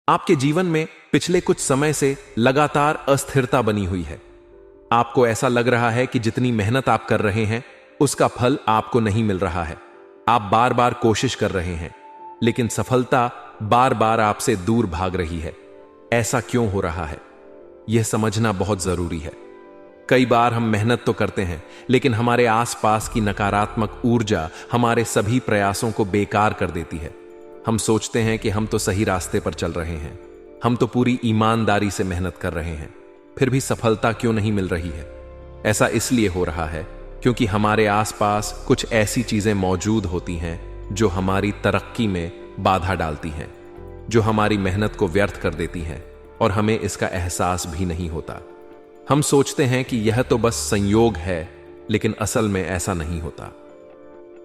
आपके जीवन में पिछले कुछ समय से लगातार अस्थिरता बनी हुई है। आपको ऐसा लग रहा है कि जितनी मेहनत आप कर रहे हैं उसका फल आपको नहीं मिल रहा है। आप बार बार कोशिश कर रहे हैं लेकिन सफलता बार बार आपसे दूर भाग रही है। ऐसा क्यों हो रहा है, यह समझना बहुत जरूरी है। कई बार हम मेहनत तो करते हैं लेकिन हमारे आसपास की नकारात्मक ऊर्जा हमारे सभी प्रयासों को बेकार कर देती है। हम सोचते हैं कि हम तो सही रास्ते पर चल रहे हैं, हम तो पूरी ईमानदारी से मेहनत कर रहे हैं, फिर भी सफलता क्यों नहीं मिल रही है। ऐसा इसलिए हो रहा है क्योंकि हमारे आसपास कुछ ऐसी चीजें मौजूद होती हैं जो हमारी तरक्की में बाधा डालती हैं, जो हमारी मेहनत को व्यर्थ कर देती हैं और हमें इसका एहसास भी नहीं होता। हम सोचते हैं कि यह तो बस संयोग है, लेकिन असल में ऐसा नहीं होता।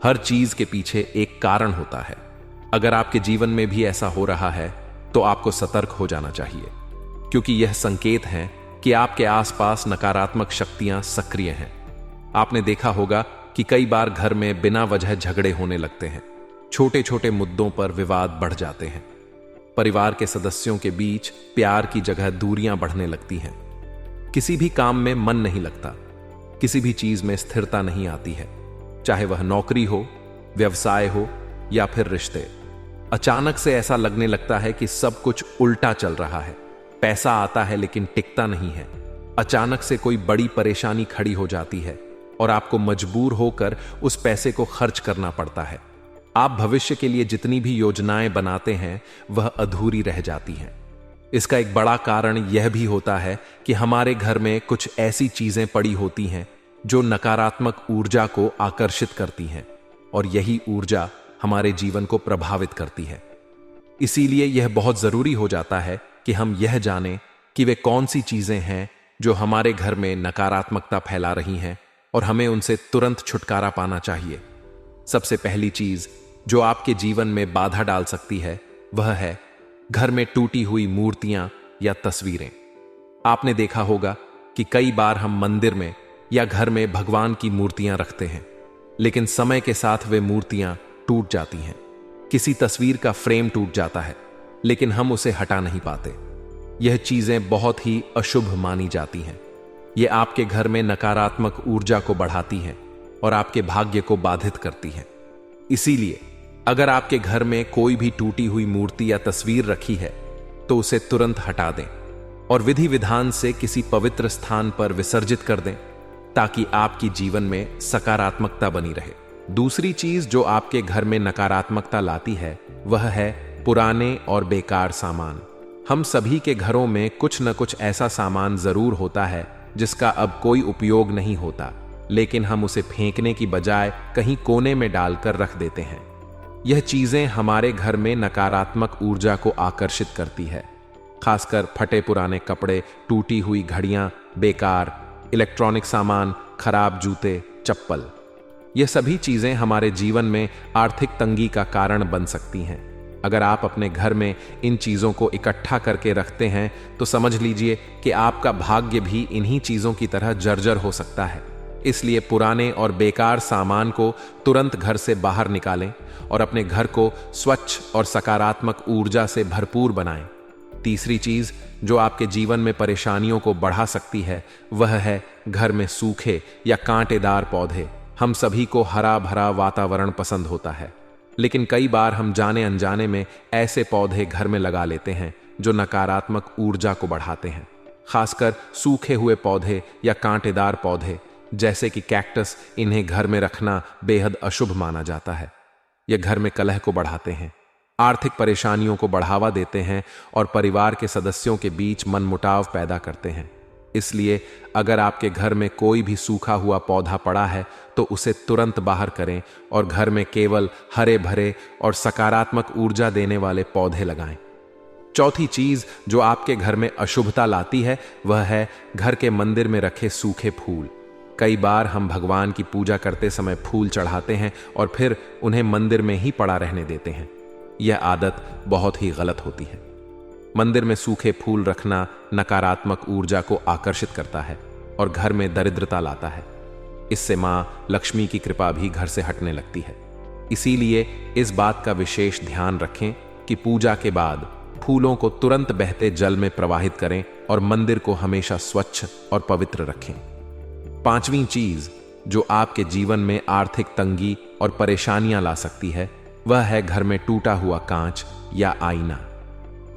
हर चीज के पीछे एक कारण होता है। अगर आपके जीवन में भी ऐसा हो रहा है तो आपको सतर्क हो जाना चाहिए, क्योंकि यह संकेत है कि आपके आसपास नकारात्मक शक्तियां सक्रिय हैं। आपने देखा होगा कि कई बार घर में बिना वजह झगड़े होने लगते हैं, छोटे छोटे मुद्दों पर विवाद बढ़ जाते हैं। परिवार के सदस्यों के बीच प्यार की जगह दूरियां बढ़ने लगती हैं। किसी भी काम में मन नहीं लगता, किसी भी चीज में स्थिरता नहीं आती है, चाहे वह नौकरी हो, व्यवसाय हो या फिर रिश्ते। अचानक से ऐसा लगने लगता है कि सब कुछ उल्टा चल रहा है। पैसा आता है लेकिन टिकता नहीं है। अचानक से कोई बड़ी परेशानी खड़ी हो जाती है और आपको मजबूर होकर उस पैसे को खर्च करना पड़ता है। आप भविष्य के लिए जितनी भी योजनाएं बनाते हैं वह अधूरी रह जाती हैं। इसका एक बड़ा कारण यह भी होता है कि हमारे घर में कुछ ऐसी चीजें पड़ी होती हैं जो नकारात्मक ऊर्जा को आकर्षित करती हैं और यही ऊर्जा हमारे जीवन को प्रभावित करती है। इसीलिए यह बहुत जरूरी हो जाता है कि हम यह जानें कि वे कौन सी चीजें हैं जो हमारे घर में नकारात्मकता फैला रही हैं और हमें उनसे तुरंत छुटकारा पाना चाहिए। सबसे पहली चीज जो आपके जीवन में बाधा डाल सकती है वह है घर में टूटी हुई मूर्तियां या तस्वीरें। आपने देखा होगा कि कई बार हम मंदिर में या घर में भगवान की मूर्तियां रखते हैं, लेकिन समय के साथ वे मूर्तियां टूट जाती हैं। किसी तस्वीर का फ्रेम टूट जाता है लेकिन हम उसे हटा नहीं पाते। यह चीजें बहुत ही अशुभ मानी जाती हैं। यह आपके घर में नकारात्मक ऊर्जा को बढ़ाती हैं और आपके भाग्य को बाधित करती हैं। इसीलिए अगर आपके घर में कोई भी टूटी हुई मूर्ति या तस्वीर रखी है तो उसे तुरंत हटा दें और विधि विधान से किसी पवित्र स्थान पर विसर्जित कर दें, ताकि आपकी जीवन में सकारात्मकता बनी रहे। दूसरी चीज जो आपके घर में नकारात्मकता लाती है वह है पुराने और बेकार सामान। हम सभी के घरों में कुछ न कुछ ऐसा सामान जरूर होता है जिसका अब कोई उपयोग नहीं होता, लेकिन हम उसे फेंकने की बजाय कहीं कोने में डालकर रख देते हैं। यह चीजें हमारे घर में नकारात्मक ऊर्जा को आकर्षित करती है। खासकर फटे पुराने कपड़े, टूटी हुई घड़ियां, बेकार इलेक्ट्रॉनिक सामान, खराब जूते, चप्पल। यह सभी चीजें हमारे जीवन में आर्थिक तंगी का कारण बन सकती हैं। अगर आप अपने घर में इन चीजों को इकट्ठा करके रखते हैं तो समझ लीजिए कि आपका भाग्य भी इन्हीं चीजों की तरह जर्जर हो सकता है। इसलिए पुराने और बेकार सामान को तुरंत घर से बाहर निकालें और अपने घर को स्वच्छ और सकारात्मक ऊर्जा से भरपूर बनाएं। तीसरी चीज जो आपके जीवन में परेशानियों को बढ़ा सकती है वह है घर में सूखे या कांटेदार पौधे। हम सभी को हरा भरा वातावरण पसंद होता है, लेकिन कई बार हम जाने अनजाने में ऐसे पौधे घर में लगा लेते हैं जो नकारात्मक ऊर्जा को बढ़ाते हैं। खासकर सूखे हुए पौधे या कांटेदार पौधे जैसे कि कैक्टस, इन्हें घर में रखना बेहद अशुभ माना जाता है। यह घर में कलह को बढ़ाते हैं, आर्थिक परेशानियों को बढ़ावा देते हैं और परिवार के सदस्यों के बीच मनमुटाव पैदा करते हैं। इसलिए अगर आपके घर में कोई भी सूखा हुआ पौधा पड़ा है तो उसे तुरंत बाहर करें और घर में केवल हरे भरे और सकारात्मक ऊर्जा देने वाले पौधे लगाएं। चौथी चीज जो आपके घर में अशुभता लाती है वह है घर के मंदिर में रखे सूखे फूल। कई बार हम भगवान की पूजा करते समय फूल चढ़ाते हैं और फिर उन्हें मंदिर में ही पड़ा रहने देते हैं। यह आदत बहुत ही गलत होती है। मंदिर में सूखे फूल रखना नकारात्मक ऊर्जा को आकर्षित करता है और घर में दरिद्रता लाता है। इससे मां लक्ष्मी की कृपा भी घर से हटने लगती है। इसीलिए इस बात का विशेष ध्यान रखें कि पूजा के बाद फूलों को तुरंत बहते जल में प्रवाहित करें और मंदिर को हमेशा स्वच्छ और पवित्र रखें। पांचवीं चीज जो आपके जीवन में आर्थिक तंगी और परेशानियां ला सकती है, वह है घर में टूटा हुआ कांच या आईना।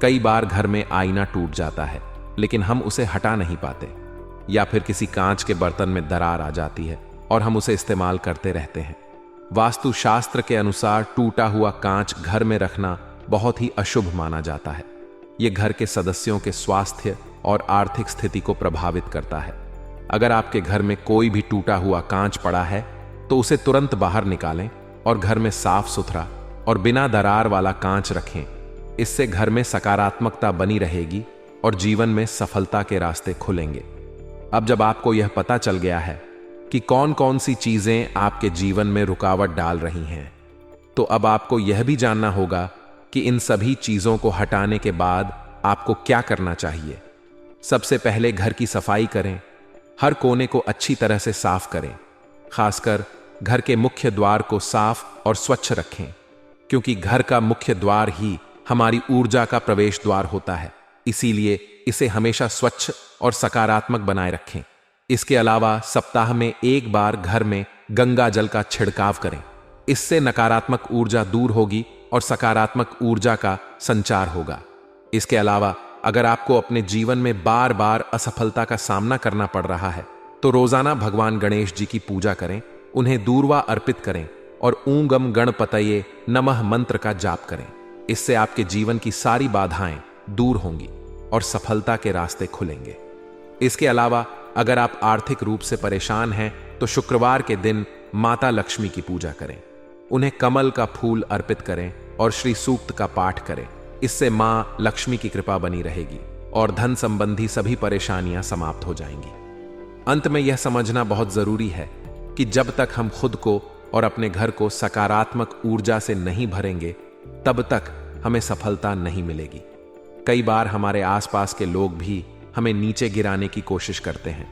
कई बार घर में आईना टूट जाता है, लेकिन हम उसे हटा नहीं पाते, या फिर किसी कांच के बर्तन में दरार आ जाती है और हम उसे इस्तेमाल करते रहते हैं। वास्तुशास्त्र के अनुसार टूटा हुआ कांच घर में रखना बहुत ही अशुभ माना जाता है। यह घर के सदस्यों के स्वास्थ्य और आर्थिक स्थिति को प्रभावित करता है। अगर आपके घर में कोई भी टूटा हुआ कांच पड़ा है तो उसे तुरंत बाहर निकालें और घर में साफ सुथरा और बिना दरार वाला कांच रखें। इससे घर में सकारात्मकता बनी रहेगी और जीवन में सफलता के रास्ते खुलेंगे। अब जब आपको यह पता चल गया है कि कौन कौन सी चीजें आपके जीवन में रुकावट डाल रही हैं, तो अब आपको यह भी जानना होगा कि इन सभी चीजों को हटाने के बाद आपको क्या करना चाहिए। सबसे पहले घर की सफाई करें। हर कोने को अच्छी तरह से साफ करें। खासकर घर के मुख्य द्वार को साफ और स्वच्छ रखें, क्योंकि घर का मुख्य द्वार ही हमारी ऊर्जा का प्रवेश द्वार होता है। इसीलिए इसे हमेशा स्वच्छ और सकारात्मक बनाए रखें। इसके अलावा सप्ताह में एक बार घर में गंगा जल का छिड़काव करें। इससे नकारात्मक ऊर्जा दूर होगी और सकारात्मक ऊर्जा का संचार होगा। इसके अलावा अगर आपको अपने जीवन में बार बार असफलता का सामना करना पड़ रहा है, तो रोजाना भगवान गणेश जी की पूजा करें, उन्हें दूर्वा अर्पित करें और ऊं गम गणपतये नमः मंत्र का जाप करें। इससे आपके जीवन की सारी बाधाएं दूर होंगी और सफलता के रास्ते खुलेंगे। इसके अलावा अगर आप आर्थिक रूप से परेशान हैं तो शुक्रवार के दिन माता लक्ष्मी की पूजा करें, उन्हें कमल का फूल अर्पित करें और श्री सूक्त का पाठ करें। इससे मां लक्ष्मी की कृपा बनी रहेगी और धन संबंधी सभी परेशानियां समाप्त हो जाएंगी। अंत में यह समझना बहुत जरूरी है कि जब तक हम खुद को और अपने घर को सकारात्मक ऊर्जा से नहीं भरेंगे, तब तक हमें सफलता नहीं मिलेगी। कई बार हमारे आसपास के लोग भी हमें नीचे गिराने की कोशिश करते हैं,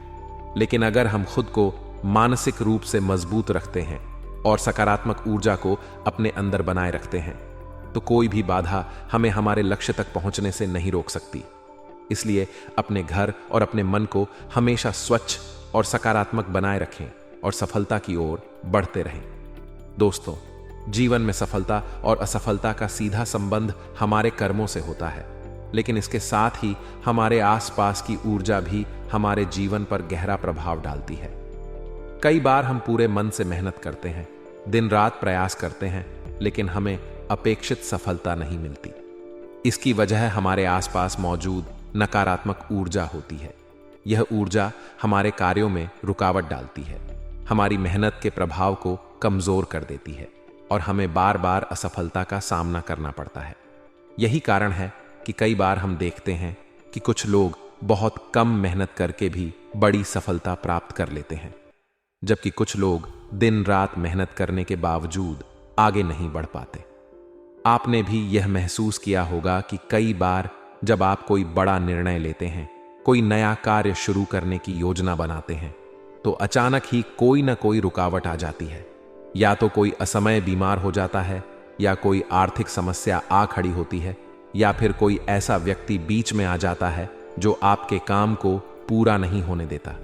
लेकिन अगर हम खुद को मानसिक रूप से मजबूत रखते हैं और सकारात्मक ऊर्जा को अपने अंदर बनाए रखते हैं, तो कोई भी बाधा हमें हमारे लक्ष्य तक पहुंचने से नहीं रोक सकती। इसलिए अपने घर और अपने मन को हमेशा स्वच्छ और सकारात्मक बनाए रखें और सफलता की ओर बढ़ते रहें। दोस्तों, जीवन में सफलता और असफलता का सीधा संबंध हमारे कर्मों से होता है, लेकिन इसके साथ ही हमारे आसपास की ऊर्जा भी हमारे जीवन पर गहरा प्रभाव डालती है। कई बार हम पूरे मन से मेहनत करते हैं, दिन रात प्रयास करते हैं, लेकिन हमें अपेक्षित सफलता नहीं मिलती। इसकी वजह हमारे आसपास मौजूद नकारात्मक ऊर्जा होती है। यह ऊर्जा हमारे कार्यों में रुकावट डालती है, हमारी मेहनत के प्रभाव को कमजोर कर देती है और हमें बार बार असफलता का सामना करना पड़ता है। यही कारण है कि कई बार हम देखते हैं कि कुछ लोग बहुत कम मेहनत करके भी बड़ी सफलता प्राप्त कर लेते हैं, जबकि कुछ लोग दिन रात मेहनत करने के बावजूद आगे नहीं बढ़ पाते। आपने भी यह महसूस किया होगा कि कई बार जब आप कोई बड़ा निर्णय लेते हैं, कोई नया कार्य शुरू करने की योजना बनाते हैं, तो अचानक ही कोई ना कोई रुकावट आ जाती है। या तो कोई असमय बीमार हो जाता है, या कोई आर्थिक समस्या आ खड़ी होती है, या फिर कोई ऐसा व्यक्ति बीच में आ जाता है जो आपके काम को पूरा नहीं होने देता।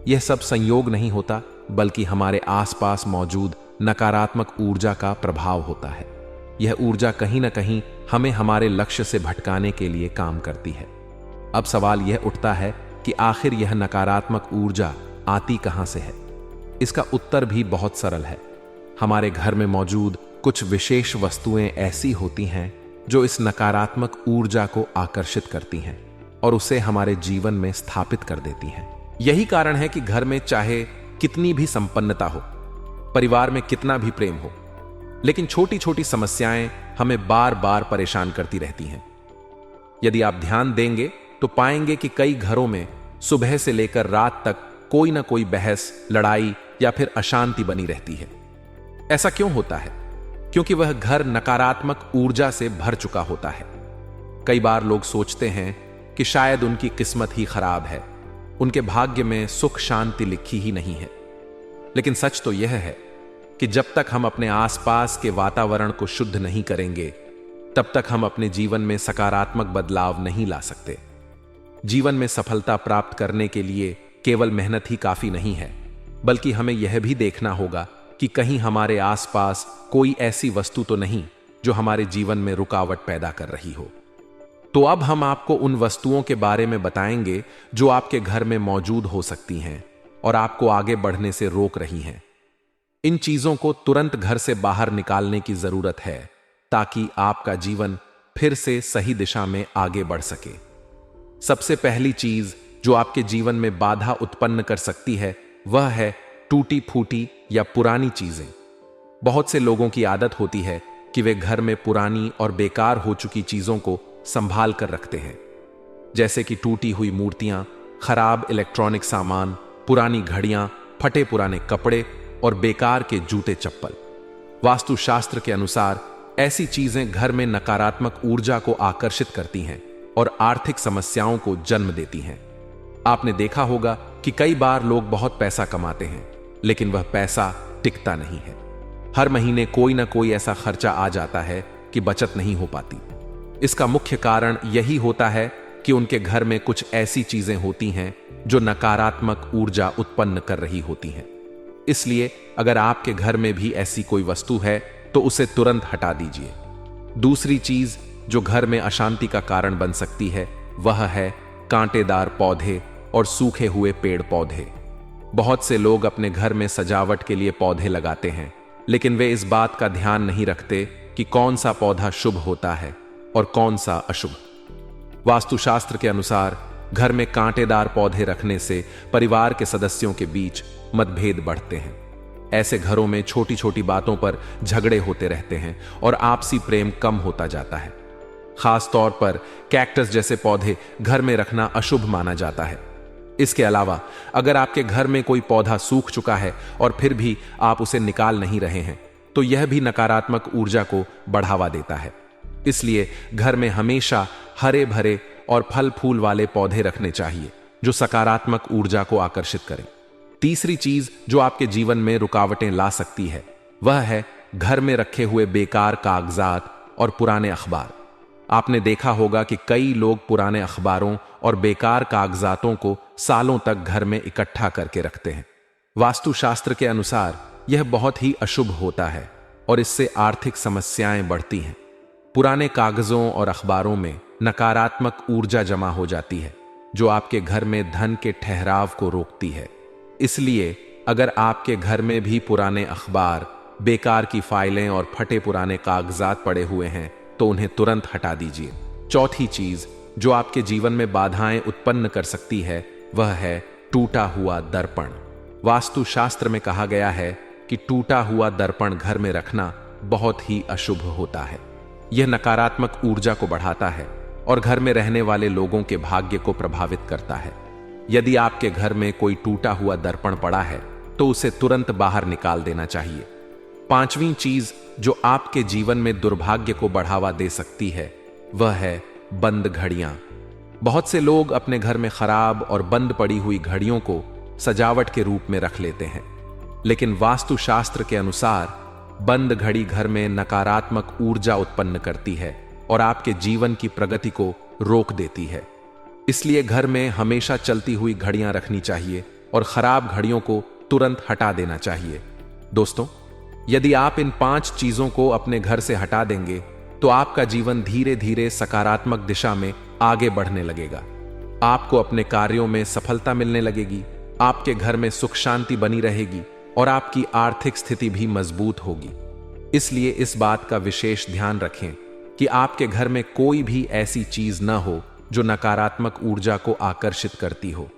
यह सब संयोग नहीं होता, बल्कि हमारे आसपास मौजूद नकारात्मक ऊर्जा का प्रभाव होता है। यह ऊर्जा कहीं ना कहीं हमें हमारे लक्ष्य से भटकाने के लिए काम करती है। अब सवाल यह उठता है कि आखिर यह नकारात्मक ऊर्जा आती कहां से है? इसका उत्तर भी बहुत सरल है। हमारे घर में मौजूद कुछ विशेष वस्तुएं ऐसी होती हैं जो इस नकारात्मक ऊर्जा को आकर्षित करती हैं और उसे हमारे जीवन में स्थापित कर देती हैं। यही कारण है कि घर में चाहे कितनी भी संपन्नता हो, परिवार में कितना भी प्रेम हो, लेकिन छोटी छोटी समस्याएं हमें बार बार परेशान करती रहती हैं। यदि आप ध्यान देंगे तो पाएंगे कि कई घरों में सुबह से लेकर रात तक कोई ना कोई बहस, लड़ाई या फिर अशांति बनी रहती है। ऐसा क्यों होता है? क्योंकि वह घर नकारात्मक ऊर्जा से भर चुका होता है। कई बार लोग सोचते हैं कि शायद उनकी किस्मत ही खराब है, उनके भाग्य में सुख शांति लिखी ही नहीं है। लेकिन सच तो यह है कि जब तक हम अपने आसपास के वातावरण को शुद्ध नहीं करेंगे, तब तक हम अपने जीवन में सकारात्मक बदलाव नहीं ला सकते। जीवन में सफलता प्राप्त करने के लिए केवल मेहनत ही काफी नहीं है, बल्कि हमें यह भी देखना होगा कि कहीं हमारे आसपास कोई ऐसी वस्तु तो नहीं जो हमारे जीवन में रुकावट पैदा कर रही हो। तो अब हम आपको उन वस्तुओं के बारे में बताएंगे जो आपके घर में मौजूद हो सकती हैं और आपको आगे बढ़ने से रोक रही हैं। इन चीजों को तुरंत घर से बाहर निकालने की जरूरत है ताकि आपका जीवन फिर से सही दिशा में आगे बढ़ सके। सबसे पहली चीज जो आपके जीवन में बाधा उत्पन्न कर सकती है वह है टूटी फूटी या पुरानी चीजें। बहुत से लोगों की आदत होती है कि वे घर में पुरानी और बेकार हो चुकी चीजों को संभाल कर रखते हैं, जैसे कि टूटी हुई मूर्तियां, खराब इलेक्ट्रॉनिक सामान, पुरानी घड़ियां, फटे पुराने कपड़े और बेकार के जूते चप्पल। वास्तुशास्त्र के अनुसार ऐसी चीजें घर में नकारात्मक ऊर्जा को आकर्षित करती हैं और आर्थिक समस्याओं को जन्म देती हैं। आपने देखा होगा कि कई बार लोग बहुत पैसा कमाते हैं, लेकिन वह पैसा टिकता नहीं है। हर महीने कोई ना कोई ऐसा खर्चा आ जाता है कि बचत नहीं हो पाती। इसका मुख्य कारण यही होता है कि उनके घर में कुछ ऐसी चीजें होती हैं जो नकारात्मक ऊर्जा उत्पन्न कर रही होती हैं। इसलिए अगर आपके घर में भी ऐसी कोई वस्तु है तो उसे तुरंत हटा दीजिए। दूसरी चीज जो घर में अशांति का कारण बन सकती है वह है कांटेदार पौधे और सूखे हुए पेड़ पौधे। बहुत से लोग अपने घर में सजावट के लिए पौधे लगाते हैं, लेकिन वे इस बात का ध्यान नहीं रखते कि कौन सा पौधा शुभ होता है और कौन सा अशुभ। वास्तुशास्त्र के अनुसार घर में कांटेदार पौधे रखने से परिवार के सदस्यों के बीच मतभेद बढ़ते हैं। ऐसे घरों में छोटी छोटी बातों पर झगड़े होते रहते हैं और आपसी प्रेम कम होता जाता है। खास तौर पर कैक्टस जैसे पौधे घर में रखना अशुभ माना जाता है। इसके अलावा अगर आपके घर में कोई पौधा सूख चुका है और फिर भी आप उसे निकाल नहीं रहे हैं तो यह भी नकारात्मक ऊर्जा को बढ़ावा देता है। इसलिए घर में हमेशा हरे भरे और फल फूल वाले पौधे रखने चाहिए जो सकारात्मक ऊर्जा को आकर्षित करें। तीसरी चीज जो आपके जीवन में रुकावटें ला सकती है वह है घर में रखे हुए बेकार कागजात और पुराने अखबार। आपने देखा होगा कि कई लोग पुराने अखबारों और बेकार कागजातों को सालों तक घर में इकट्ठा करके रखते हैं। वास्तुशास्त्र के अनुसार यह बहुत ही अशुभ होता है और इससे आर्थिक समस्याएं बढ़ती हैं। पुराने कागजों और अखबारों में नकारात्मक ऊर्जा जमा हो जाती है जो आपके घर में धन के ठहराव को रोकती है। इसलिए अगर आपके घर में भी पुराने अखबार, बेकार की फाइलें और फटे पुराने कागजात पड़े हुए हैं तो उन्हें तुरंत हटा दीजिए। चौथी चीज जो आपके जीवन में बाधाएं उत्पन्न कर सकती है वह है टूटा हुआ दर्पण। वास्तुशास्त्र में कहा गया है कि टूटा हुआ दर्पण घर में रखना बहुत ही अशुभ होता है। यह नकारात्मक ऊर्जा को बढ़ाता है और घर में रहने वाले लोगों के भाग्य को प्रभावित करता है। यदि आपके घर में कोई टूटा हुआ दर्पण पड़ा है तो उसे तुरंत बाहर निकाल देना चाहिए। पांचवी चीज जो आपके जीवन में दुर्भाग्य को बढ़ावा दे सकती है वह है बंद घड़ियां। बहुत से लोग अपने घर में खराब और बंद पड़ी हुई घड़ियों को सजावट के रूप में रख लेते हैं, लेकिन वास्तुशास्त्र के अनुसार बंद घड़ी घर में नकारात्मक ऊर्जा उत्पन्न करती है और आपके जीवन की प्रगति को रोक देती है। इसलिए घर में हमेशा चलती हुई घड़ियां रखनी चाहिए और खराब घड़ियों को तुरंत हटा देना चाहिए। दोस्तों, यदि आप इन 5 चीजों को अपने घर से हटा देंगे तो आपका जीवन धीरे धीरे सकारात्मक दिशा में आगे बढ़ने लगेगा। आपको अपने कार्यों में सफलता मिलने लगेगी, आपके घर में सुख शांति बनी रहेगी और आपकी आर्थिक स्थिति भी मजबूत होगी। इसलिए इस बात का विशेष ध्यान रखें कि आपके घर में कोई भी ऐसी चीज न हो जो नकारात्मक ऊर्जा को आकर्षित करती हो।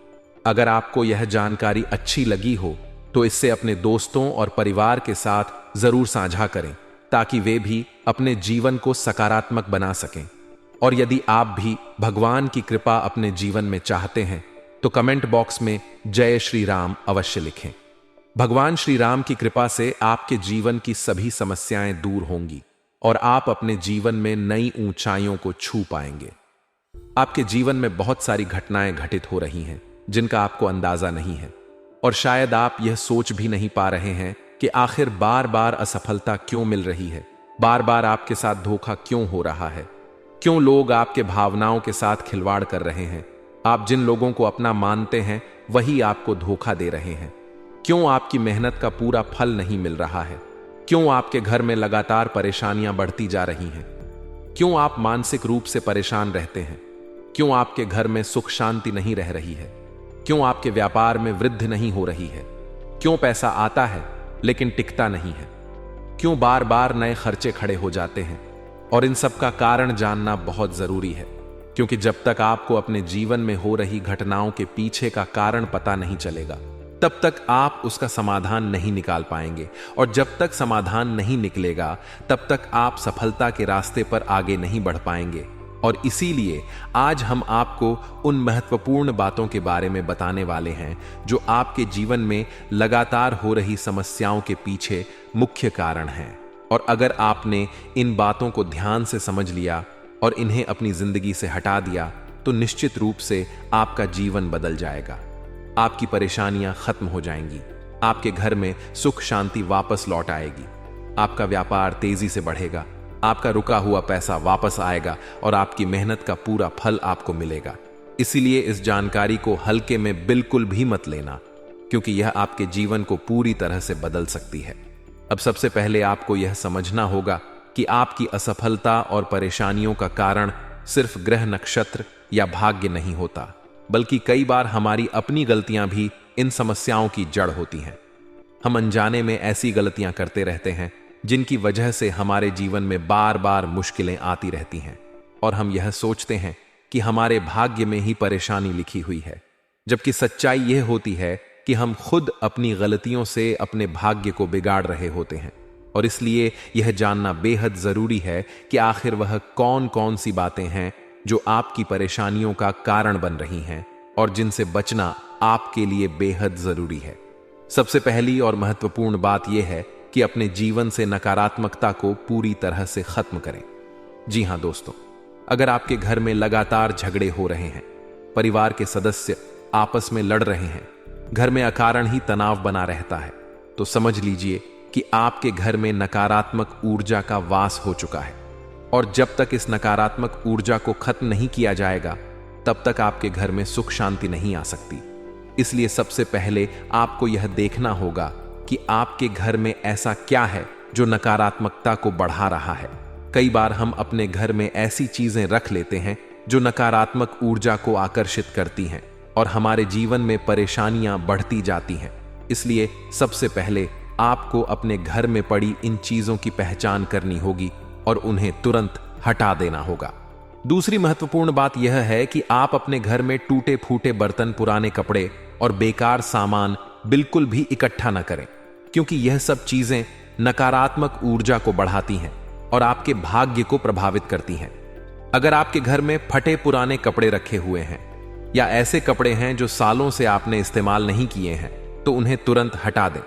अगर आपको यह जानकारी अच्छी लगी हो तो इससे अपने दोस्तों और परिवार के साथ जरूर साझा करें ताकि वे भी अपने जीवन को सकारात्मक बना सकें। और यदि आप भी भगवान की कृपा अपने जीवन में चाहते हैं तो कमेंट बॉक्स में जय श्री राम अवश्य लिखें। भगवान श्री राम की कृपा से आपके जीवन की सभी समस्याएं दूर होंगी और आप अपने जीवन में नई ऊंचाइयों को छू पाएंगे। आपके जीवन में बहुत सारी घटनाएं घटित हो रही हैं जिनका आपको अंदाजा नहीं है और शायद आप यह सोच भी नहीं पा रहे हैं कि आखिर बार बार असफलता क्यों मिल रही है। बार बार आपके साथ धोखा क्यों हो रहा है? क्यों लोग आपके भावनाओं के साथ खिलवाड़ कर रहे हैं? आप जिन लोगों को अपना मानते हैं वही आपको धोखा दे रहे हैं। क्यों आपकी मेहनत का पूरा फल नहीं मिल रहा है? क्यों आपके घर में लगातार परेशानियां बढ़ती जा रही हैं? क्यों आप मानसिक रूप से परेशान रहते हैं? क्यों आपके घर में सुख शांति नहीं रह रही है? क्यों आपके व्यापार में वृद्धि नहीं हो रही है? क्यों पैसा आता है लेकिन टिकता नहीं है? क्यों बार बार नए खर्चे खड़े हो जाते हैं? और इन सब का कारण जानना बहुत जरूरी है, क्योंकि जब तक आपको अपने जीवन में हो रही घटनाओं के पीछे का कारण पता नहीं चलेगा, तब तक आप उसका समाधान नहीं निकाल पाएंगे। और जब तक समाधान नहीं निकलेगा, तब तक आप सफलता के रास्ते पर आगे नहीं बढ़ पाएंगे। और इसीलिए आज हम आपको उन महत्वपूर्ण बातों के बारे में बताने वाले हैं जो आपके जीवन में लगातार हो रही समस्याओं के पीछे मुख्य कारण हैं। और अगर आपने इन बातों को ध्यान से समझ लिया और इन्हें अपनी जिंदगी से हटा दिया, तो निश्चित रूप से आपका जीवन बदल जाएगा। आपकी परेशानियां खत्म हो जाएंगी, आपके घर में सुख शांति वापस लौट आएगी, आपका व्यापार तेजी से बढ़ेगा, आपका रुका हुआ पैसा वापस आएगा और आपकी मेहनत का पूरा फल आपको मिलेगा। इसीलिए इस जानकारी को हल्के में बिल्कुल भी मत लेना, क्योंकि यह आपके जीवन को पूरी तरह से बदल सकती है। अब सबसे पहले आपको यह समझना होगा कि आपकी असफलता और परेशानियों का कारण सिर्फ ग्रह नक्षत्र या भाग्य नहीं होता, बल्कि कई बार हमारी अपनी गलतियां भी इन समस्याओं की जड़ होती हैं। हम अनजाने में ऐसी गलतियां करते रहते हैं जिनकी वजह से हमारे जीवन में बार बार मुश्किलें आती रहती हैं, और हम यह सोचते हैं कि हमारे भाग्य में ही परेशानी लिखी हुई है, जबकि सच्चाई यह होती है कि हम खुद अपनी गलतियों से अपने भाग्य को बिगाड़ रहे होते हैं। और इसलिए यह जानना बेहद जरूरी है कि आखिर वह कौन कौन सी बातें हैं जो आपकी परेशानियों का कारण बन रही हैं और जिनसे बचना आपके लिए बेहद जरूरी है। सबसे पहली और महत्वपूर्ण बात यह है कि अपने जीवन से नकारात्मकता को पूरी तरह से खत्म करें। जी हां दोस्तों, अगर आपके घर में लगातार झगड़े हो रहे हैं, परिवार के सदस्य आपस में लड़ रहे हैं, घर में अकारण ही तनाव बना रहता है, तो समझ लीजिए कि आपके घर में नकारात्मक ऊर्जा का वास हो चुका है। और जब तक इस नकारात्मक ऊर्जा को खत्म नहीं किया जाएगा, तब तक आपके घर में सुख शांति नहीं आ सकती। इसलिए सबसे पहले आपको यह देखना होगा कि आपके घर में ऐसा क्या है जो नकारात्मकता को बढ़ा रहा है। कई बार हम अपने घर में ऐसी चीजें रख लेते हैं जो नकारात्मक ऊर्जा को आकर्षित करती हैं और हमारे जीवन में परेशानियां बढ़ती जाती हैं। इसलिए सबसे पहले आपको अपने घर में पड़ी इन चीजों की पहचान करनी होगी और उन्हें तुरंत हटा देना होगा। दूसरी महत्वपूर्ण बात यह है कि आप अपने घर में टूटे फूटे बर्तन, पुराने कपड़े और बेकार सामान बिल्कुल भी इकट्ठा न करें, क्योंकि यह सब चीजें नकारात्मक ऊर्जा को बढ़ाती हैं और आपके भाग्य को प्रभावित करती हैं। अगर आपके घर में फटे पुराने कपड़े रखे हुए हैं या ऐसे कपड़े हैं जो सालों से आपने इस्तेमाल नहीं किए हैं, तो उन्हें तुरंत हटा दें,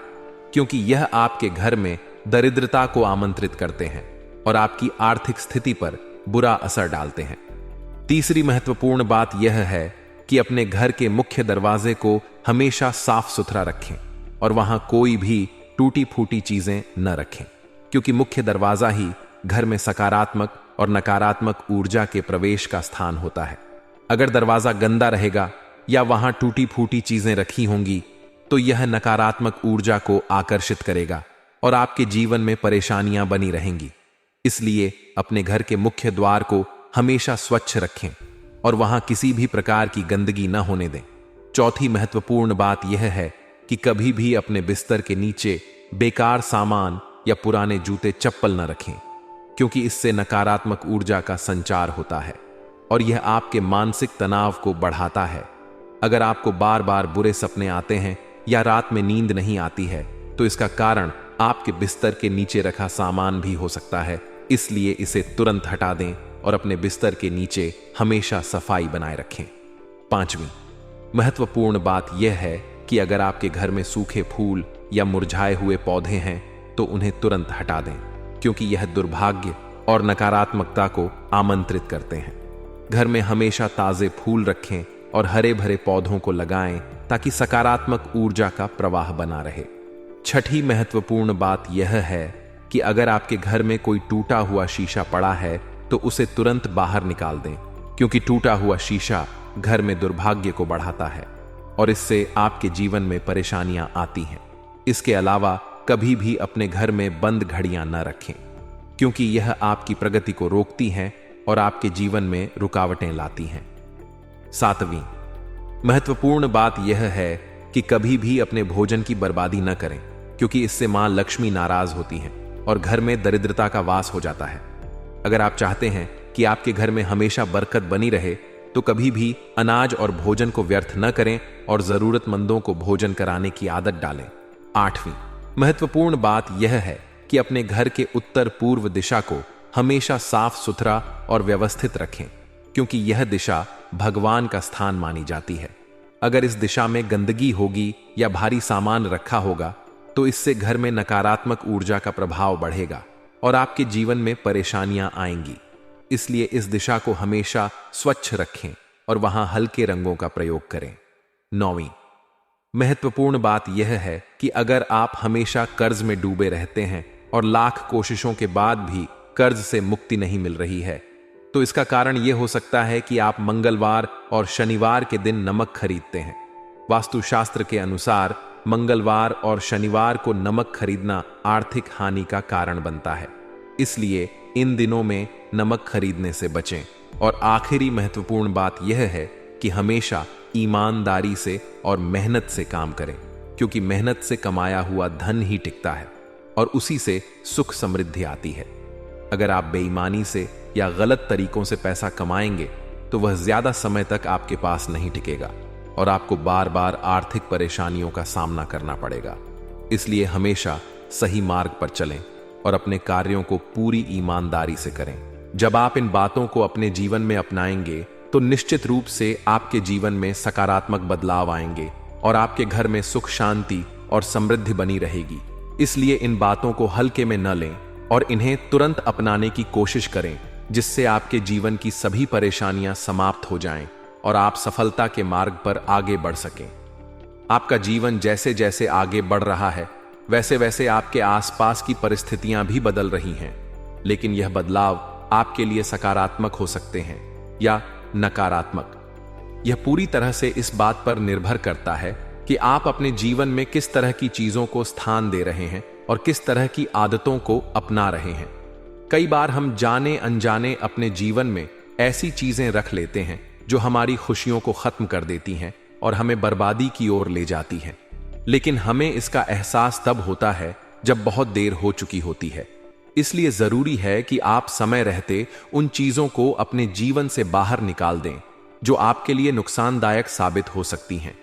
क्योंकि यह आपके घर में दरिद्रता को आमंत्रित करते हैं और आपकी आर्थिक स्थिति पर बुरा असर डालते हैं। तीसरी महत्वपूर्ण बात यह है कि अपने घर के मुख्य दरवाजे को हमेशा साफ सुथरा रखें और वहां कोई भी टूटी फूटी चीजें न रखें, क्योंकि मुख्य दरवाजा ही घर में सकारात्मक और नकारात्मक ऊर्जा के प्रवेश का स्थान होता है। अगर दरवाजा गंदा रहेगा या वहां टूटी फूटी चीजें रखी होंगी, तो यह नकारात्मक ऊर्जा को आकर्षित करेगा और आपके जीवन में परेशानियां बनी रहेंगी। इसलिए अपने घर के मुख्य द्वार को हमेशा स्वच्छ रखें और वहां किसी भी प्रकार की गंदगी न होने दें। चौथी महत्वपूर्ण बात यह है कि कभी भी अपने बिस्तर के नीचे बेकार सामान या पुराने जूते चप्पल न रखें, क्योंकि इससे नकारात्मक ऊर्जा का संचार होता है और यह आपके मानसिक तनाव को बढ़ाता है। अगर आपको बार बार बुरे सपने आते हैं या रात में नींद नहीं आती है, तो इसका कारण आपके बिस्तर के नीचे रखा सामान भी हो सकता है। इसलिए इसे तुरंत हटा दें और अपने बिस्तर के नीचे हमेशा सफाई बनाए रखें। पांचवी महत्वपूर्ण बात यह है कि अगर आपके घर में सूखे फूल या मुरझाए हुए पौधे हैं, तो उन्हें तुरंत हटा दें, क्योंकि यह दुर्भाग्य और नकारात्मकता को आमंत्रित करते हैं। घर में हमेशा ताजे फूल रखें और हरे भरे पौधों को लगाएं, ताकि सकारात्मक ऊर्जा का प्रवाह बना रहे। छठी महत्वपूर्ण बात यह है कि अगर आपके घर में कोई टूटा हुआ शीशा पड़ा है तो उसे तुरंत बाहर निकाल दें, क्योंकि टूटा हुआ शीशा घर में दुर्भाग्य को बढ़ाता है और इससे आपके जीवन में परेशानियां आती हैं। इसके अलावा कभी भी अपने घर में बंद घड़ियां न रखें, क्योंकि यह आपकी प्रगति को रोकती हैं और आपके जीवन में रुकावटें लाती हैं। 7वीं महत्वपूर्ण बात यह है कि कभी भी अपने भोजन की बर्बादी न करें, क्योंकि इससे मां लक्ष्मी नाराज होती हैं और घर में दरिद्रता का वास हो जाता है। अगर आप चाहते हैं कि आपके घर में हमेशा बरकत बनी रहे तो कभी भी अनाज और भोजन को व्यर्थ न करें और जरूरतमंदों को भोजन कराने की आदत डालें। 8वीं महत्वपूर्ण बात यह है कि अपने घर के उत्तर पूर्व दिशा को हमेशा साफ सुथरा और व्यवस्थित रखें, क्योंकि यह दिशा भगवान का स्थान मानी जाती है। अगर इस दिशा में गंदगी होगी या भारी सामान रखा होगा तो इससे घर में नकारात्मक ऊर्जा का प्रभाव बढ़ेगा और आपके जीवन में परेशानियां आएंगी। इसलिए इस दिशा को हमेशा स्वच्छ रखें और वहां हल्के रंगों का प्रयोग करें। 9वीं महत्वपूर्ण बात यह है कि अगर आप हमेशा कर्ज में डूबे रहते हैं और लाख कोशिशों के बाद भी कर्ज से मुक्ति नहीं मिल रही है, तो इसका कारण यह हो सकता है कि आप मंगलवार और शनिवार के दिन नमक खरीदते हैं। वास्तुशास्त्र के अनुसार मंगलवार और शनिवार को नमक खरीदना आर्थिक हानि का कारण बनता है, इसलिए इन दिनों में नमक खरीदने से बचें। और आखिरी महत्वपूर्ण बात यह है कि हमेशा ईमानदारी से और मेहनत से काम करें, क्योंकि मेहनत से कमाया हुआ धन ही टिकता है और उसी से सुख समृद्धि आती है। अगर आप बेईमानी से या गलत तरीकों से पैसा कमाएंगे तो वह ज्यादा समय तक आपके पास नहीं टिकेगा और आपको बार बार आर्थिक परेशानियों का सामना करना पड़ेगा। इसलिए हमेशा सही मार्ग पर चलें और अपने कार्यों को पूरी ईमानदारी से करें। जब आप इन बातों को अपने जीवन में अपनाएंगे तो निश्चित रूप से आपके जीवन में सकारात्मक बदलाव आएंगे और आपके घर में सुख शांति और समृद्धि बनी रहेगी। इसलिए इन बातों को हल्के में न लें और इन्हें तुरंत अपनाने की कोशिश करें, जिससे आपके जीवन की सभी परेशानियां समाप्त हो जाएं और आप सफलता के मार्ग पर आगे बढ़ सकें। आपका जीवन जैसे जैसे आगे बढ़ रहा है वैसे वैसे आपके आसपास की परिस्थितियां भी बदल रही हैं, लेकिन यह बदलाव आपके लिए सकारात्मक हो सकते हैं या नकारात्मक। यह पूरी तरह से इस बात पर निर्भर करता है कि आप अपने जीवन में किस तरह की चीजों को स्थान दे रहे हैं और किस तरह की आदतों को अपना रहे हैं। कई बार हम जाने अनजाने अपने जीवन में ऐसी चीजें रख लेते हैं जो हमारी खुशियों को खत्म कर देती हैं और हमें बर्बादी की ओर ले जाती हैं, लेकिन हमें इसका एहसास तब होता है जब बहुत देर हो चुकी होती है। इसलिए जरूरी है कि आप समय रहते उन चीजों को अपने जीवन से बाहर निकाल दें जो आपके लिए नुकसानदायक साबित हो सकती हैं।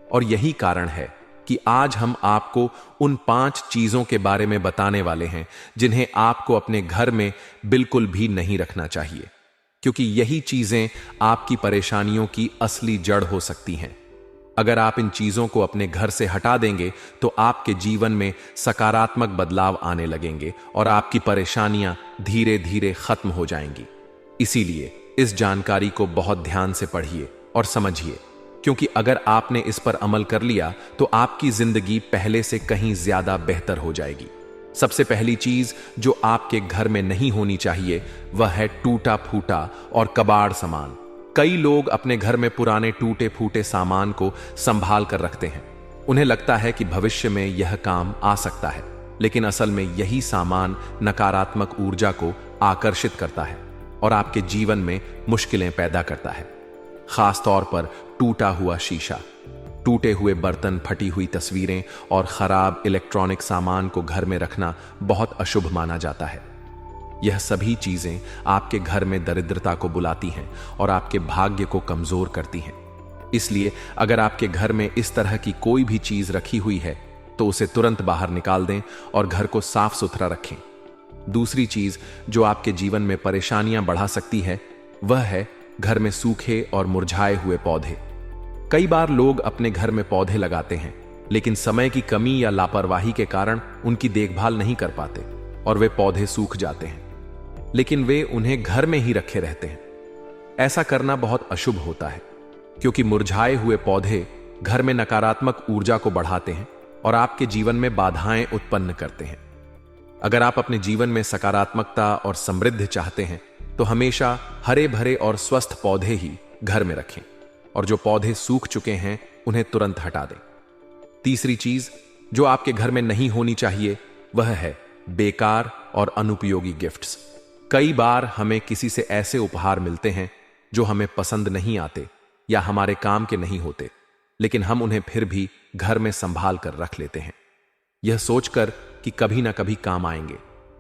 और यही कारण है कि आज हम आपको उन 5 चीजों के बारे में बताने वाले हैं जिन्हें आपको अपने घर में बिल्कुल भी नहीं रखना चाहिए, क्योंकि यही चीजें आपकी परेशानियों की असली जड़ हो सकती हैं। अगर आप इन चीजों को अपने घर से हटा देंगे तो आपके जीवन में सकारात्मक बदलाव आने लगेंगे और आपकी परेशानियां धीरे धीरे खत्म हो जाएंगी। इसीलिए इस जानकारी को बहुत ध्यान से पढ़िए और समझिए, क्योंकि अगर आपने इस पर अमल कर लिया तो आपकी जिंदगी पहले से कहीं ज्यादा बेहतर हो जाएगी। सबसे पहली चीज जो आपके घर में नहीं होनी चाहिए वह है टूटा फूटा और कबाड़ सामान। कई लोग अपने घर में पुराने टूटे फूटे सामान को संभाल कर रखते हैं। उन्हें लगता है कि भविष्य में यह काम आ सकता है, लेकिन असल में यही सामान नकारात्मक ऊर्जा को आकर्षित करता है और आपके जीवन में मुश्किलें पैदा करता है। खास तौर पर टूटा हुआ शीशा, टूटे हुए बर्तन, फटी हुई तस्वीरें और खराब इलेक्ट्रॉनिक सामान को घर में रखना बहुत अशुभ माना जाता है। यह सभी चीजें आपके घर में दरिद्रता को बुलाती हैं और आपके भाग्य को कमजोर करती हैं। इसलिए अगर आपके घर में इस तरह की कोई भी चीज रखी हुई है तो उसे तुरंत बाहर निकाल दें और घर को साफ सुथरा रखें। दूसरी चीज जो आपके जीवन में परेशानियां बढ़ा सकती है वह है घर में सूखे और मुरझाए हुए पौधे। कई बार लोग अपने घर में पौधे लगाते हैं, लेकिन समय की कमी या लापरवाही के कारण उनकी देखभाल नहीं कर पाते और वे पौधे सूख जाते हैं, लेकिन वे उन्हें घर में ही रखे रहते हैं। ऐसा करना बहुत अशुभ होता है, क्योंकि मुरझाए हुए पौधे घर में नकारात्मक ऊर्जा को बढ़ाते हैं और आपके जीवन में बाधाएं उत्पन्न करते हैं। अगर आप अपने जीवन में सकारात्मकता और समृद्धि चाहते हैं तो हमेशा हरे भरे और स्वस्थ पौधे ही घर में रखें, और जो पौधे सूख चुके हैं उन्हें तुरंत हटा दें। तीसरी चीज जो आपके घर में नहीं होनी चाहिए वह है बेकार और अनुपयोगी गिफ्ट्स। कई बार हमें किसी से ऐसे उपहार मिलते हैं जो हमें पसंद नहीं आते या हमारे काम के नहीं होते, लेकिन हम उन्हें फिर भी घर में संभाल कर रख लेते हैं, यह सोचकर कि कभी ना कभी काम आएंगे।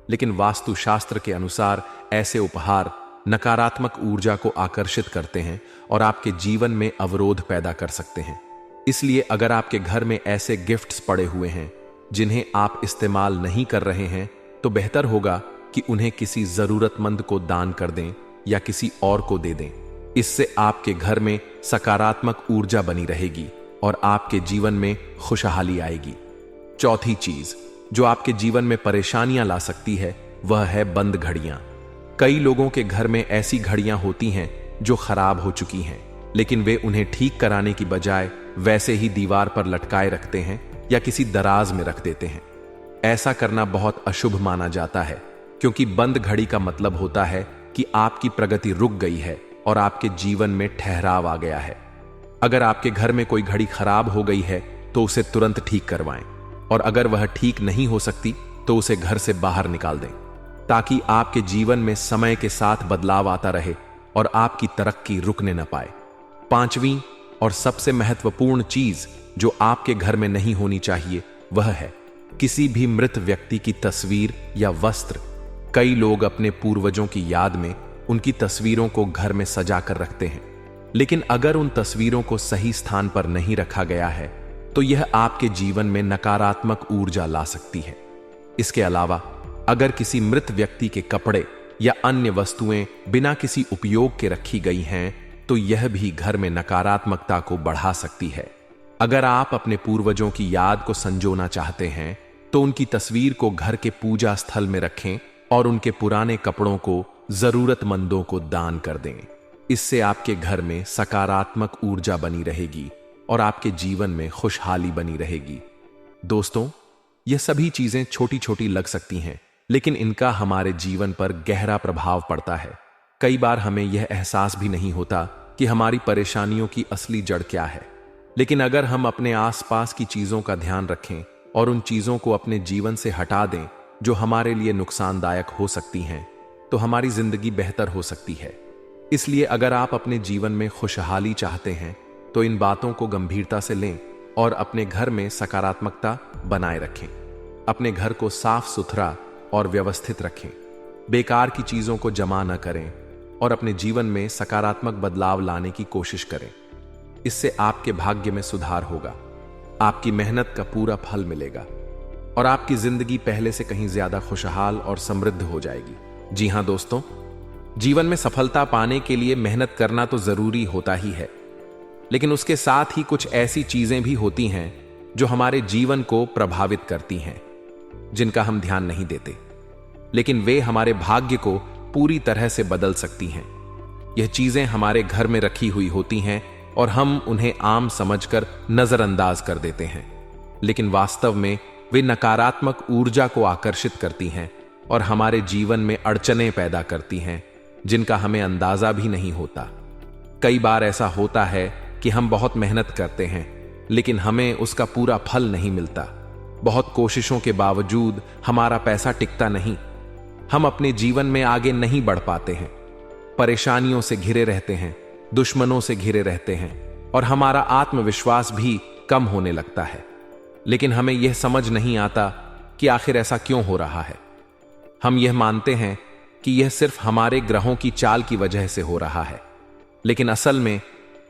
लेकिन वास्तुशास्त्र के अनुसार ऐसे उपहार नकारात्मक ऊर्जा को आकर्षित करते हैं और आपके जीवन में अवरोध पैदा कर सकते हैं। इसलिए अगर आपके घर में ऐसे गिफ्ट्स पड़े हुए हैं जिन्हें आप इस्तेमाल नहीं कर रहे हैं तो बेहतर होगा कि उन्हें किसी जरूरतमंद को दान कर दें या किसी और को दे दें। इससे आपके घर में सकारात्मक ऊर्जा बनी रहेगी और आपके जीवन में खुशहाली आएगी। चौथी चीज जो आपके जीवन में परेशानियां ला सकती है वह है बंद घड़ियां। कई लोगों के घर में ऐसी घड़ियां होती हैं जो खराब हो चुकी हैं, लेकिन वे उन्हें ठीक कराने की बजाय वैसे ही दीवार पर लटकाए रखते हैं या किसी दराज में रख देते हैं। ऐसा करना बहुत अशुभ माना जाता है, क्योंकि बंद घड़ी का मतलब होता है कि आपकी प्रगति रुक गई है और आपके जीवन में ठहराव आ गया है। अगर आपके घर में कोई घड़ी खराब हो गई है तो उसे तुरंत ठीक करवाएं, और अगर वह ठीक नहीं हो सकती तो उसे घर से बाहर निकाल दें, ताकि आपके जीवन में समय के साथ बदलाव आता रहे और आपकी तरक्की रुकने न पाए। पांचवी और सबसे महत्वपूर्ण चीज जो आपके घर में नहीं होनी चाहिए वह है किसी भी मृत व्यक्ति की तस्वीर या वस्त्र। कई लोग अपने पूर्वजों की याद में उनकी तस्वीरों को घर में सजा कर रखते हैं, लेकिन अगर उन तस्वीरों को सही स्थान पर नहीं रखा गया है तो यह आपके जीवन में नकारात्मक ऊर्जा ला सकती है। इसके अलावा अगर किसी मृत व्यक्ति के कपड़े या अन्य वस्तुएं बिना किसी उपयोग के रखी गई हैं तो यह भी घर में नकारात्मकता को बढ़ा सकती है। अगर आप अपने पूर्वजों की याद को संजोना चाहते हैं तो उनकी तस्वीर को घर के पूजा स्थल में रखें और उनके पुराने कपड़ों को जरूरतमंदों को दान कर दें। इससे आपके घर में सकारात्मक ऊर्जा बनी रहेगी और आपके जीवन में खुशहाली बनी रहेगी। दोस्तों, यह सभी चीजें छोटी छोटी लग सकती हैं, लेकिन इनका हमारे जीवन पर गहरा प्रभाव पड़ता है। कई बार हमें यह एहसास भी नहीं होता कि हमारी परेशानियों की असली जड़ क्या है, लेकिन अगर हम अपने आसपास की चीजों का ध्यान रखें और उन चीजों को अपने जीवन से हटा दें जो हमारे लिए नुकसानदायक हो सकती हैं, तो हमारी जिंदगी बेहतर हो सकती है। इसलिए अगर आप अपने जीवन में खुशहाली चाहते हैं तो इन बातों को गंभीरता से लें और अपने घर में सकारात्मकता बनाए रखें। अपने घर को साफ सुथरा और व्यवस्थित रखें, बेकार की चीजों को जमा न करें और अपने जीवन में सकारात्मक बदलाव लाने की कोशिश करें। इससे आपके भाग्य में सुधार होगा, आपकी मेहनत का पूरा फल मिलेगा और आपकी जिंदगी पहले से कहीं ज्यादा खुशहाल और समृद्ध हो जाएगी। जी हां दोस्तों, जीवन में सफलता पाने के लिए मेहनत करना तो जरूरी होता ही है, लेकिन उसके साथ ही कुछ ऐसी चीजें भी होती हैं जो हमारे जीवन को प्रभावित करती हैं, जिनका हम ध्यान नहीं देते, लेकिन वे हमारे भाग्य को पूरी तरह से बदल सकती हैं। यह चीजें हमारे घर में रखी हुई होती हैं और हम उन्हें आम समझकर नजरअंदाज कर देते हैं, लेकिन वास्तव में वे नकारात्मक ऊर्जा को आकर्षित करती हैं और हमारे जीवन में अड़चनें पैदा करती हैं जिनका हमें अंदाजा भी नहीं होता। कई बार ऐसा होता है कि हम बहुत मेहनत करते हैं लेकिन हमें उसका पूरा फल नहीं मिलता। बहुत कोशिशों के बावजूद हमारा पैसा टिकता नहीं, हम अपने जीवन में आगे नहीं बढ़ पाते हैं, परेशानियों से घिरे रहते हैं, दुश्मनों से घिरे रहते हैं और हमारा आत्मविश्वास भी कम होने लगता है। लेकिन हमें यह समझ नहीं आता कि आखिर ऐसा क्यों हो रहा है। हम यह मानते हैं कि यह सिर्फ हमारे ग्रहों की चाल की वजह से हो रहा है, लेकिन असल में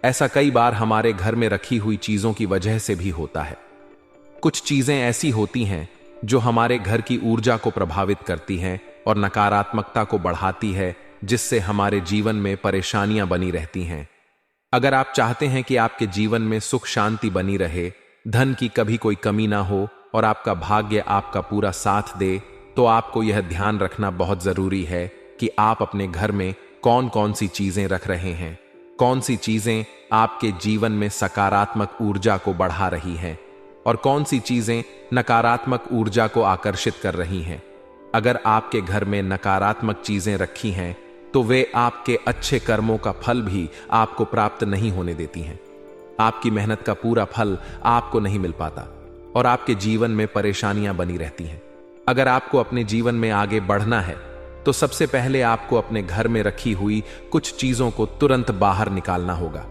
ऐसा कई बार हमारे घर में रखी हुई चीजों की वजह से भी होता है। कुछ चीजें ऐसी होती हैं जो हमारे घर की ऊर्जा को प्रभावित करती हैं और नकारात्मकता को बढ़ाती है, जिससे हमारे जीवन में परेशानियां बनी रहती हैं। अगर आप चाहते हैं कि आपके जीवन में सुख शांति बनी रहे, धन की कभी कोई कमी ना हो और आपका भाग्य आपका पूरा साथ दे, तो आपको यह ध्यान रखना बहुत जरूरी है कि आप अपने घर में कौन कौन सी चीजें रख रहे हैं, कौन सी चीजें आपके जीवन में सकारात्मक ऊर्जा को बढ़ा रही हैं और कौन सी चीजें नकारात्मक ऊर्जा को आकर्षित कर रही हैं। अगर आपके घर में नकारात्मक चीजें रखी हैं तो वे आपके अच्छे कर्मों का फल भी आपको प्राप्त नहीं होने देती हैं। आपकी मेहनत का पूरा फल आपको नहीं मिल पाता और आपके जीवन में परेशानियां बनी रहती हैं। अगर आपको अपने जीवन में आगे बढ़ना है तो सबसे पहले आपको अपने घर में रखी हुई कुछ चीजों को तुरंत बाहर निकालना होगा,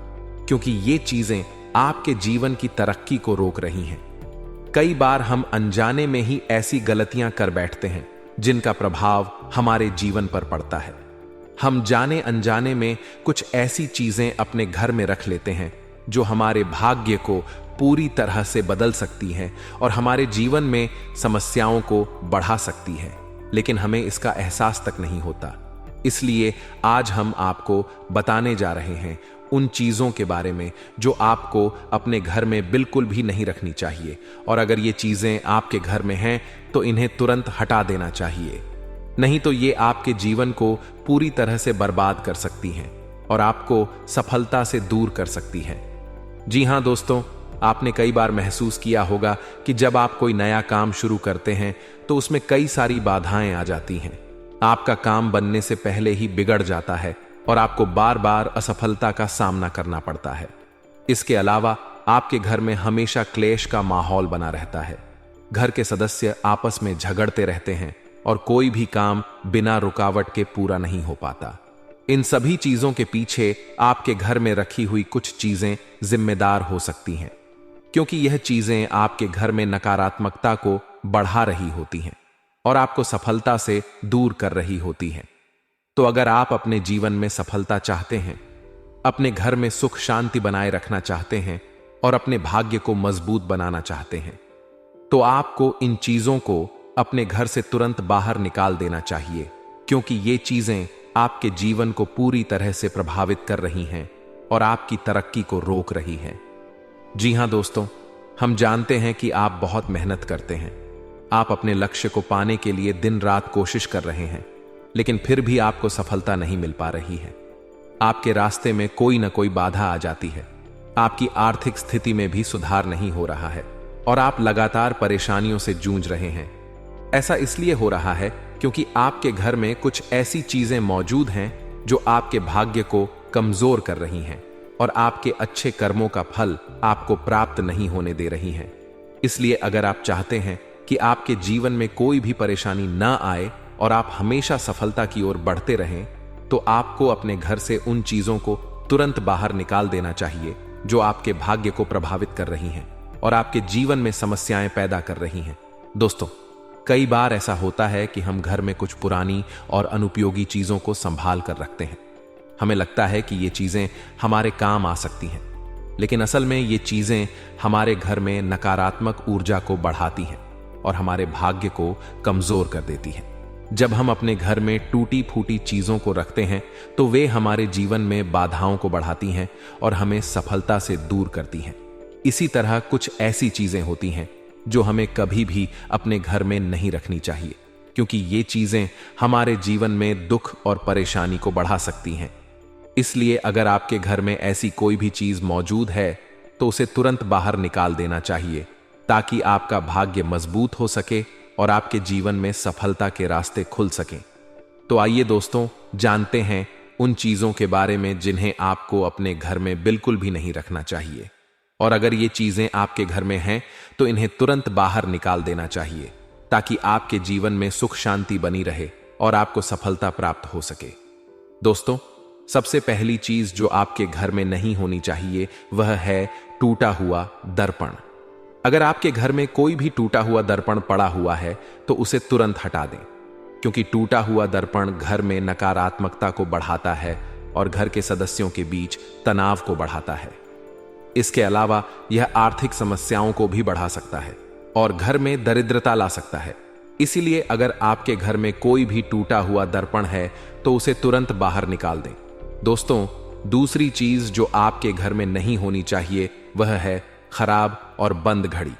क्योंकि ये चीजें आपके जीवन की तरक्की को रोक रही हैं। कई बार हम अनजाने में ही ऐसी गलतियां कर बैठते हैं जिनका प्रभाव हमारे जीवन पर पड़ता है। हम जाने अनजाने में कुछ ऐसी चीजें अपने घर में रख लेते हैं जो हमारे भाग्य को पूरी तरह से बदल सकती हैं और हमारे जीवन में समस्याओं को बढ़ा सकती हैं, लेकिन हमें इसका एहसास तक नहीं होता। इसलिए आज हम आपको बताने जा रहे हैं उन चीजों के बारे में जो आपको अपने घर में बिल्कुल भी नहीं रखनी चाहिए, और अगर ये चीजें आपके घर में हैं तो इन्हें तुरंत हटा देना चाहिए, नहीं तो ये आपके जीवन को पूरी तरह से बर्बाद कर सकती हैं और आपको सफलता से दूर कर सकती हैं। जी हां दोस्तों, आपने कई बार महसूस किया होगा कि जब आप कोई नया काम शुरू करते हैं तो उसमें कई सारी बाधाएं आ जाती हैं। आपका काम बनने से पहले ही बिगड़ जाता है और आपको बार बार असफलता का सामना करना पड़ता है। इसके अलावा आपके घर में हमेशा क्लेश का माहौल बना रहता है। घर के सदस्य आपस में झगड़ते रहते हैं और कोई भी काम बिना रुकावट के पूरा नहीं हो पाता। इन सभी चीजों के पीछे आपके घर में रखी हुई कुछ चीजें जिम्मेदार हो सकती हैं, क्योंकि यह चीजें आपके घर में नकारात्मकता को बढ़ा रही होती हैं और आपको सफलता से दूर कर रही होती हैं। तो अगर आप अपने जीवन में सफलता चाहते हैं, अपने घर में सुख शांति बनाए रखना चाहते हैं और अपने भाग्य को मजबूत बनाना चाहते हैं, तो आपको इन चीजों को अपने घर से तुरंत बाहर निकाल देना चाहिए, क्योंकि ये चीजें आपके जीवन को पूरी तरह से प्रभावित कर रही हैं और आपकी तरक्की को रोक रही हैं। जी हां दोस्तों, हम जानते हैं कि आप बहुत मेहनत करते हैं। आप अपने लक्ष्य को पाने के लिए दिन रात कोशिश कर रहे हैं, लेकिन फिर भी आपको सफलता नहीं मिल पा रही है। आपके रास्ते में कोई ना कोई बाधा आ जाती है। आपकी आर्थिक स्थिति में भी सुधार नहीं हो रहा है और आप लगातार परेशानियों से जूझ रहे हैं। ऐसा इसलिए हो रहा है क्योंकि आपके घर में कुछ ऐसी चीजें मौजूद हैं जो आपके भाग्य को कमजोर कर रही हैं और आपके अच्छे कर्मों का फल आपको प्राप्त नहीं होने दे रही हैं। इसलिए अगर आप चाहते हैं कि आपके जीवन में कोई भी परेशानी ना आए और आप हमेशा सफलता की ओर बढ़ते रहें, तो आपको अपने घर से उन चीजों को तुरंत बाहर निकाल देना चाहिए जो आपके भाग्य को प्रभावित कर रही हैं और आपके जीवन में समस्याएं पैदा कर रही हैं। दोस्तों, कई बार ऐसा होता है कि हम घर में कुछ पुरानी और अनुपयोगी चीजों को संभाल कर रखते हैं। हमें लगता है कि ये चीजें हमारे काम आ सकती हैं, लेकिन असल में ये चीजें हमारे घर में नकारात्मक ऊर्जा को बढ़ाती हैं और हमारे भाग्य को कमजोर कर देती हैं। जब हम अपने घर में टूटी फूटी चीजों को रखते हैं तो वे हमारे जीवन में बाधाओं को बढ़ाती हैं और हमें सफलता से दूर करती हैं। इसी तरह कुछ ऐसी चीजें होती हैं जो हमें कभी भी अपने घर में नहीं रखनी चाहिए, क्योंकि ये चीजें हमारे जीवन में दुख और परेशानी को बढ़ा सकती हैं। इसलिए अगर आपके घर में ऐसी कोई भी चीज मौजूद है तो उसे तुरंत बाहर निकाल देना चाहिए, ताकि आपका भाग्य मजबूत हो सके और आपके जीवन में सफलता के रास्ते खुल सकें। तो आइए दोस्तों, जानते हैं उन चीजों के बारे में जिन्हें आपको अपने घर में बिल्कुल भी नहीं रखना चाहिए, और अगर ये चीजें आपके घर में हैं तो इन्हें तुरंत बाहर निकाल देना चाहिए, ताकि आपके जीवन में सुख शांति बनी रहे और आपको सफलता प्राप्त हो सके। दोस्तों, सबसे पहली चीज जो आपके घर में नहीं होनी चाहिए वह है टूटा हुआ दर्पण। अगर आपके घर में कोई भी टूटा हुआ दर्पण पड़ा हुआ है तो उसे तुरंत हटा दें, क्योंकि टूटा हुआ दर्पण घर में नकारात्मकता को बढ़ाता है और घर के सदस्यों के बीच तनाव को बढ़ाता है। इसके अलावा यह आर्थिक समस्याओं को भी बढ़ा सकता है और घर में दरिद्रता ला सकता है। इसीलिए अगर आपके घर में कोई भी टूटा हुआ दर्पण है तो उसे तुरंत बाहर निकाल दें। दोस्तों, दूसरी चीज जो आपके घर में नहीं होनी चाहिए वह है खराब और बंद घड़ी।